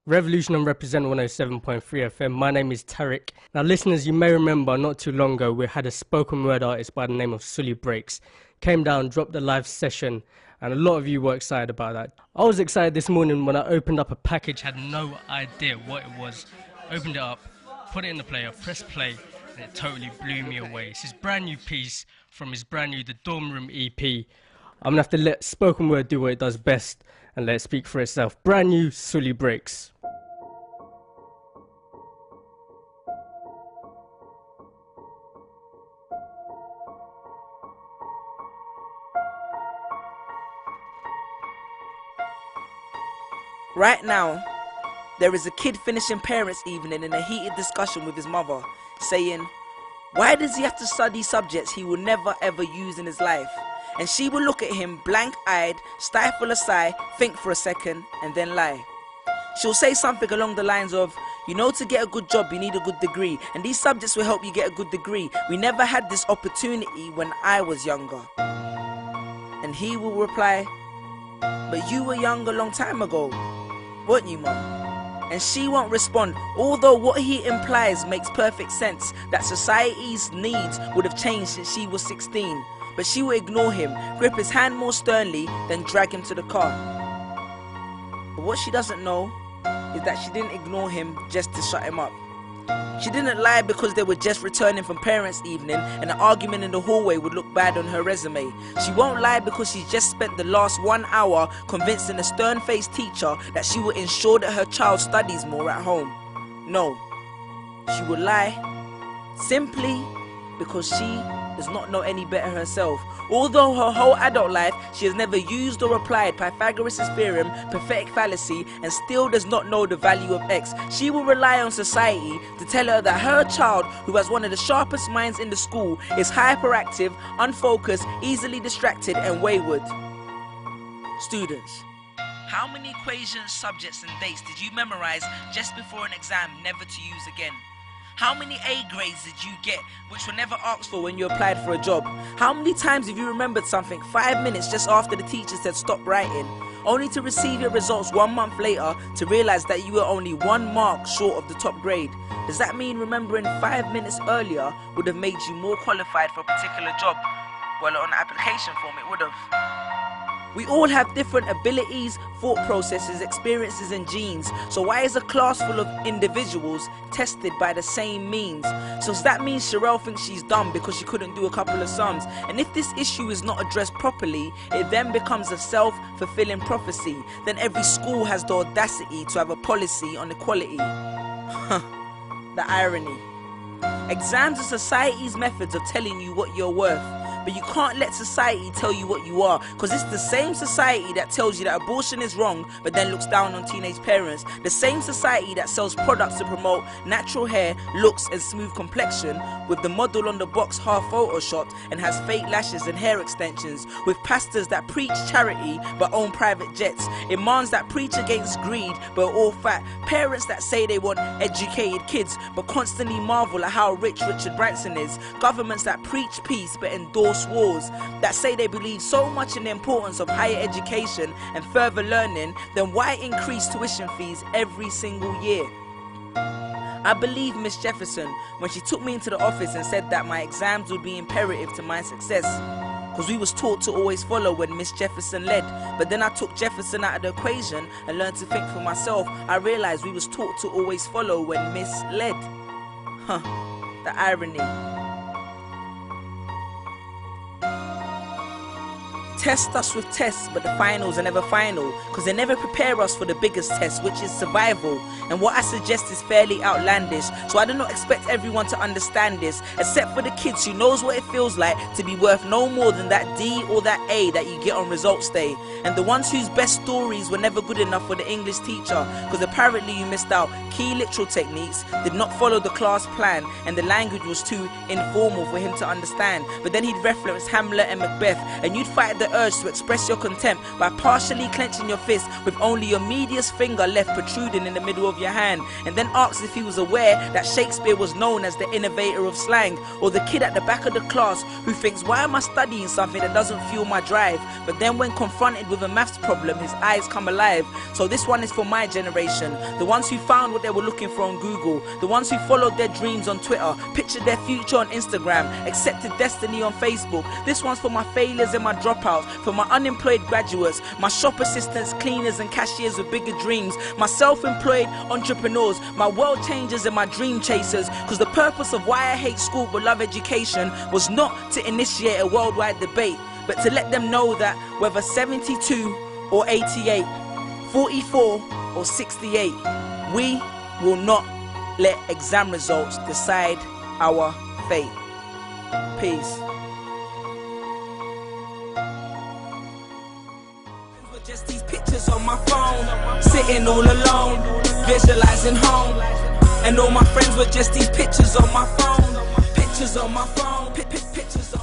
Revolution and Represent 107.3 FM. My name is Tarek. Now, listeners, you may remember not too long ago we had a spoken word artist by the name of Sully Breaks. Came down, dropped a live session, and a lot of you were excited about that. I was excited this morning when I opened up a package, had no idea what it was. Opened it up, put it in the player, pressed play, and it totally blew me away. It's his brand new piece from his brand new The Dorm Room EP. I'm going to have to let spoken word do what it does best and let it speak for itself. Brand new Sully Breaks. Right now, there is a kid finishing parents' evening in a heated discussion with his mother, saying, why does he have to study subjects he will never ever use in his life? And she will look at him blank-eyed, stifle a sigh, think for a second, and then lie. She'll say something along the lines of, you know, to get a good job you need a good degree, and these subjects will help you get a good degree. We never had this opportunity when I was younger. And he will reply, but you were young a long time ago, weren't you, Mum? And she won't respond, although what he implies makes perfect sense, that society's needs would have changed since she was 16. But she will ignore him, grip his hand more sternly, then drag him to the car. But what she doesn't know is that she didn't ignore him just to shut him up. She didn't lie because they were just returning from parents' evening and an argument in the hallway would look bad on her resume. She won't lie because she's just spent the last 1 hour convincing a stern-faced teacher that she will ensure that her child studies more at home. No, she will lie simply because she does not know any better herself. Although her whole adult life she has never used or applied Pythagoras' theorem, pathetic fallacy, and still does not know the value of x, she will rely on society to tell her that her child, who has one of the sharpest minds in the school, is hyperactive, unfocused, easily distracted, and wayward. Students, how many equations, subjects, and dates did you memorize just before an exam never to use again? How many A grades did you get which were never asked for when you applied for a job? How many times have you remembered something 5 minutes just after the teacher said stop writing, only to receive your results 1 month later to realize that you were only 1 mark short of the top grade? Does that mean remembering 5 minutes earlier would have made you more qualified for a particular job? Well, on the application form it would have. We all have different abilities, thought processes, experiences and genes. So why is a class full of individuals tested by the same means? So does that mean Sherelle thinks she's dumb because she couldn't do a couple of sums? And if this issue is not addressed properly, it then becomes a self-fulfilling prophecy. Then every school has the audacity to have a policy on equality. The irony. Exams are society's methods of telling you what you're worth. But you can't let society tell you what you are, because it's the same society that tells you that abortion is wrong but then looks down on teenage parents. The same society that sells products to promote natural hair, looks and smooth complexion, with the model on the box half photoshopped and has fake lashes and hair extensions, with pastors that preach charity but own private jets, imams that preach against greed but are all fat, parents that say they want educated kids but constantly marvel at how rich Richard Branson is, governments that preach peace but endorse wars, that say they believe so much in the importance of higher education and further learning, then why increase tuition fees every single year? I believe Miss Jefferson when she took me into the office and said that my exams would be imperative to my success, because we was taught to always follow when Miss Jefferson led. But then I took Jefferson out of the equation and learned to think for myself. I realized we was taught to always follow when Miss led. The irony. Test us with tests, but the finals are never final, because they never prepare us for the biggest test, which is survival. And what I suggest is fairly outlandish, so I do not expect everyone to understand this, except for the kids who knows what it feels like to be worth no more than that D or that A that you get on results day, and the ones whose best stories were never good enough for the English teacher, because apparently you missed out key literal techniques, did not follow the class plan, and the language was too informal for him to understand. But then he'd reference Hamlet and Macbeth, and you'd fight the urge to express your contempt by partially clenching your fist with only your medius finger left protruding in the middle of your hand, and then asks if he was aware that Shakespeare was known as the innovator of slang, or the kid at the back of the class who thinks, why am I studying something that doesn't fuel my drive? But then when confronted with a maths problem, his eyes come alive. So this one is for my generation, the ones who found what they were looking for on Google, the ones who followed their dreams on Twitter, pictured their future on Instagram, accepted destiny on Facebook. This one's for my failures and my dropouts, for my unemployed graduates, my shop assistants, cleaners and cashiers with bigger dreams, my self-employed entrepreneurs, my world changers and my dream chasers. Because the purpose of why I hate school but love education was not to initiate a worldwide debate, but to let them know that whether 72 or 88, 44 or 68, we will not let exam results decide our fate. Peace. Just these pictures on my phone, sitting all alone, visualizing home. And all my friends were just these pictures on my phone, pictures on my phone, pictures on